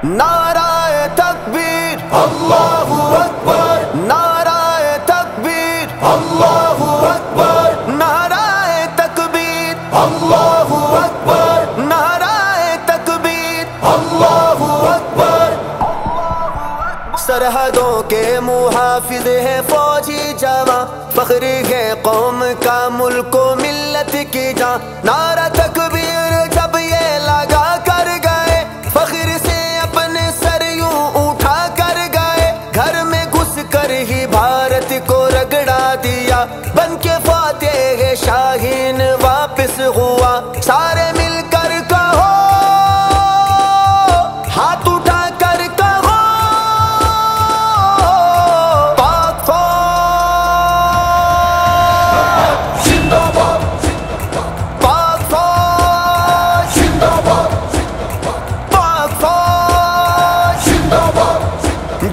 नाराए तकबीर अल्लाहु अकबर, नाराए तकबीर अल्लाहु अकबर, नाराए तकबीर अल्लाहु अकबर, नाराए तकबीर अल्लाहु अकबर। सरहदों के मुहाफिज है फौजी जवां, फख्र है कौम का मुल्क मिल्लत की जान। नारा तकबीर जब ये लगा कर गए, फख्र से अपने सर यूं उठा कर गए। घर में घुस कर ही भारत को रगड़ा दिया, बन के फातेह शाहीन वापस हुआ। सारे मिलकर कहो, हाथ उठा कर कहो, पाक फौज जिंदाबाद, पाक फौज जिंदाबाद, पाक फौज जिंदाबाद।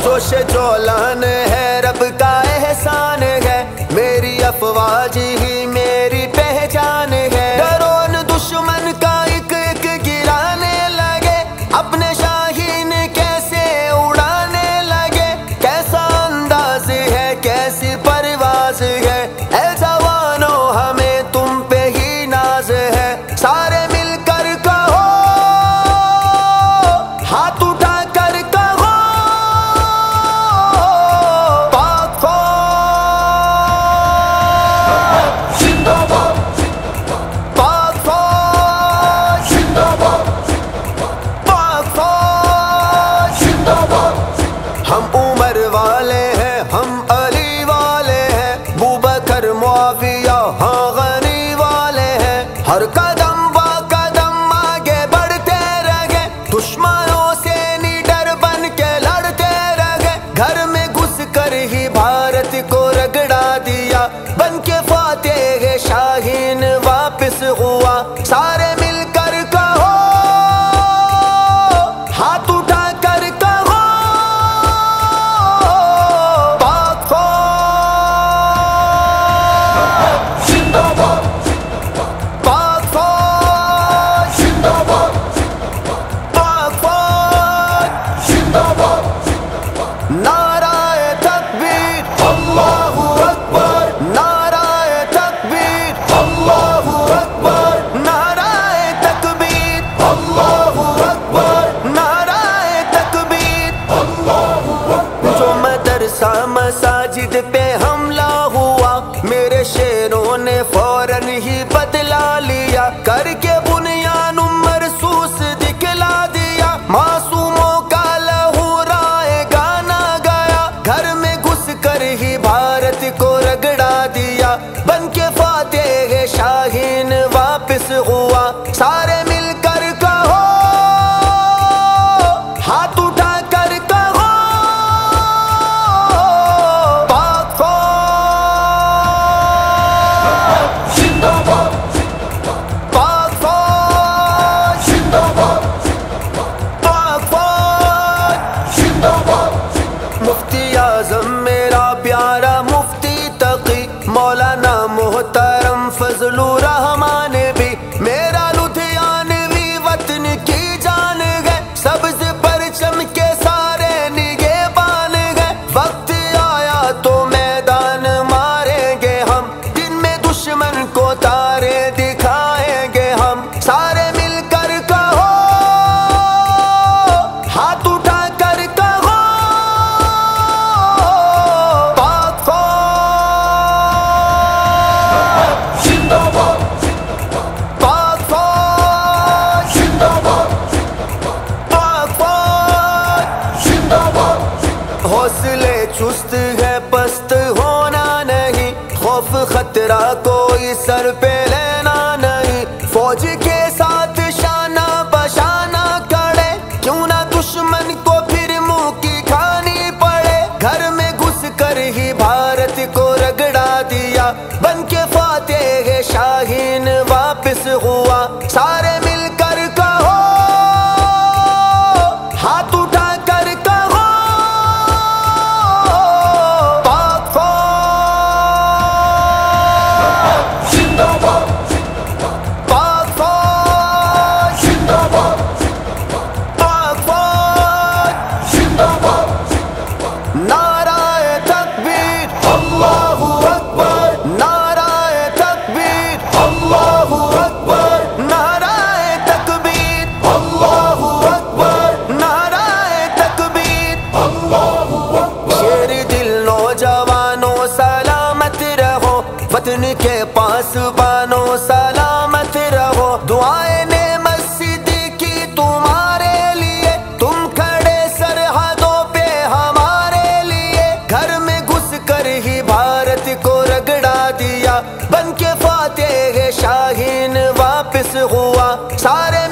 जोश जोलान है रब का एहसान है, मेरी अफवाज ही मेरी पहचान है। डरोन दुश्मन का एक एक गिराने लगे, अपने शाहीन कैसे उड़ाने लगे। कैसा अंदाज है, कैसी परवाज है, ऐ जवानों हमें तुम पे ही नाज है। सारे मिलकर कहो, हाथ उठा कर कहो, पाक फौज जिंदाबाद, पाक फौज जिंदाबाद, पाक फौज जिंदाबाद। हम उमर वाले हैं, हम अली वाले हैं, बूबकर मुआविया हाँ गनी वाले हैं। हर कदम बा कदम आगे बढ़ते रहे, दुश्मनों से निडर बन के लड़ते रहे। घर में घुस कर ही भारत को रगड़ा दिया, बन के फातेह शाहीन वापस हुआ। सारे मिलकर कहो, हाथ उठा कर कहो, पाक फौज जिंदाबाद, पाक फौज जिंदाबाद, पाक फौज जिंदाबाद। नाराए तकबीर अल्लाहु अकबर, नाराए तकबीर अल्लाहु अकबर, नाराए तकबीर अल्लाहु अकबर, नाराए तकबीर अल्लाहु अकबर। जो मदरसा मसाजिद पे हमला हुआ, मेरे शेरों ने फौरन ही बदला लिया। करके बुनियान मरसूस दिखला दिया, मासूमों का लहू राए गाना गया। घर में घुस कर ही भारत को रगड़ा दिया, बन के फातेह शाहीन वापस हुआ। सारे मिलकर कहो, हाथ उठा कर कहो, पाक फौज जिंदाबाद, पाक फौज जिंदाबाद, पाक फौज जिंदाबाद। मुफ्ती आज़म मेरा प्यारा मुफ्ती तकी, मौलाना मोहतरम फजलुर रहमान भी मेरा लुधियानवी वतन की जान है। सब्ज़ परचम के सारे निगहबान है, वक्त आया तो मैदान मारेंगे हम, दिन में दुश्मन को तारे दिखाएंगे हम। सारे मिलकर कहो, हाथ उठा कर कहो, पाक फौज जिंदाबाद, पाक फौज जिंदाबाद, पाक फौज जिंदाबाद। हौसले चुस्त है पस्त होना नहीं, खौफ खतरा कोई सर पे लेना नहीं। फौज के साथ शाना बशाना खड़े, क्यों ना दुश्मन को फिर मुंह की खानी पड़े। घर में घुस कर ही भारत को रगड़ा दिया, बन के फातेह शाहीन वापस हुआ। सारे मिलकर कहो, हाथ उठा कर कहो, पाक फौज जिंदाबाद, पाक फौज जिंदाबाद, पाक फौज दुआएं ने मस्जिदी की तुम्हारे लिए, तुम खड़े सरहदों पे हमारे लिए। घर में घुस कर ही भारत को रगड़ा दिया, बन के फातेह शाहीन वापस हुआ। सारे